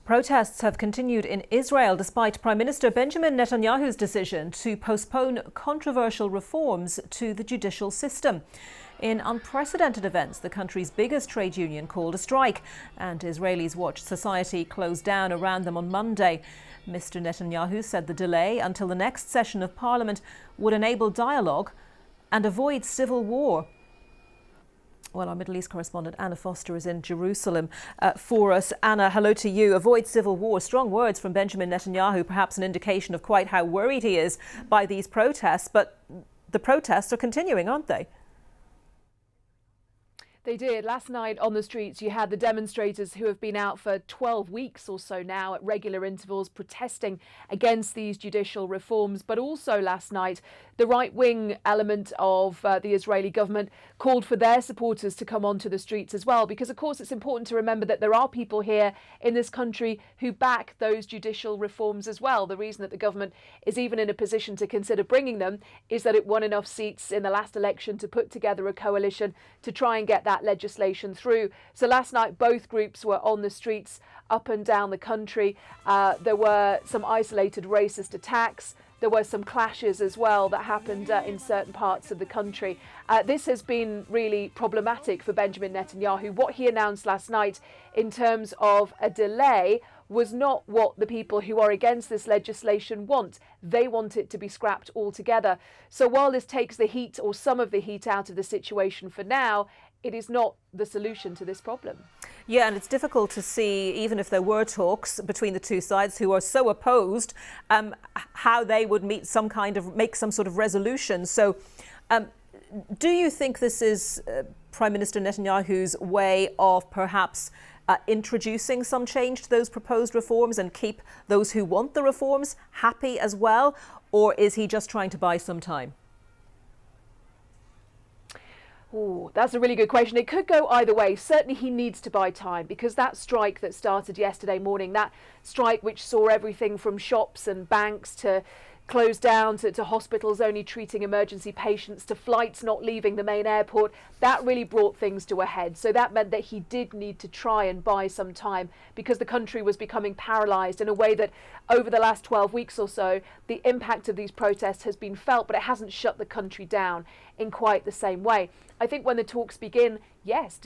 Protests have continued in Israel despite Prime Minister Benjamin Netanyahu's decision to postpone controversial reforms to the judicial system. In unprecedented events, the country's biggest trade union called a strike, and Israelis watched society close down around them on Monday. Mr. Netanyahu said the delay until the next session of parliament would enable dialogue and avoid civil war. Well, our Middle East correspondent Anna Foster is in Jerusalem for us. Anna, hello to you. Avoid civil war. Strong words from Benjamin Netanyahu, perhaps an indication of quite how worried he is by these protests. But the protests are continuing, aren't they? They did. Last night on the streets, you had the demonstrators who have been out for 12 weeks or so now at regular intervals protesting against these judicial reforms. But also last night, the right-wing element of the Israeli government called for their supporters to come onto the streets as well, because, of course, it's important to remember that there are people here in this country who back those judicial reforms as well. The reason that the government is even in a position to consider bringing them is that it won enough seats in the last election to put together a coalition to try and get that legislation through. So last night both groups were on the streets up and down the country. There were some isolated racist attacks. There were some clashes as well that happened in certain parts of the country. This has been really problematic for Benjamin Netanyahu. What he announced last night in terms of a delay was not what the people who are against this legislation want. They want it to be scrapped altogether. So while this takes the heat or some of the heat out of the situation for now, it is not the solution to this problem. Yeah, and it's difficult to see, even if there were talks between the two sides who are so opposed, how they would make some sort of resolution. So do you think this is Prime Minister Netanyahu's way of perhaps introducing some change to those proposed reforms and keep those who want the reforms happy as well? Or is he just trying to buy some time? Oh, that's a really good question. It could go either way. Certainly he needs to buy time, because that strike that started yesterday morning, that strike which saw everything from shops and banks to closed down to hospitals only treating emergency patients, to flights not leaving the main airport, that really brought things to a head. So that meant that he did need to try and buy some time, because the country was becoming paralysed in a way that over the last 12 weeks or so, the impact of these protests has been felt, but it hasn't shut the country down in quite the same way. I think when the talks begin, yes,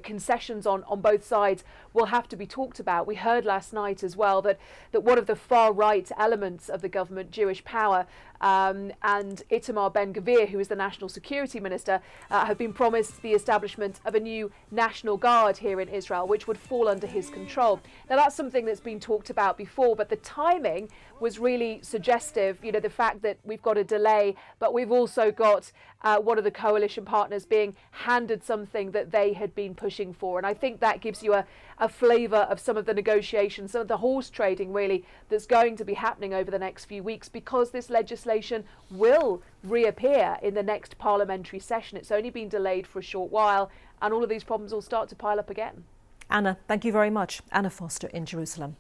concessions on both sides will have to be talked about. We heard last night as well that one of the far right elements of the government, Jewish Power, and Itamar Ben-Gvir, who is the National Security Minister, have been promised the establishment of a new National Guard here in Israel, which would fall under his control. Now, that's something that's been talked about before, but the timing was really suggestive. The fact that we've got a delay, but we've also got one of the coalition partners being handed something that they had been pushing for. And I think that gives you a flavour of some of the negotiations, some of the horse trading really that's going to be happening over the next few weeks, because this legislation will reappear in the next parliamentary session. It's only been delayed for a short while, and all of these problems will start to pile up again. Anna, thank you very much. Anna Foster in Jerusalem.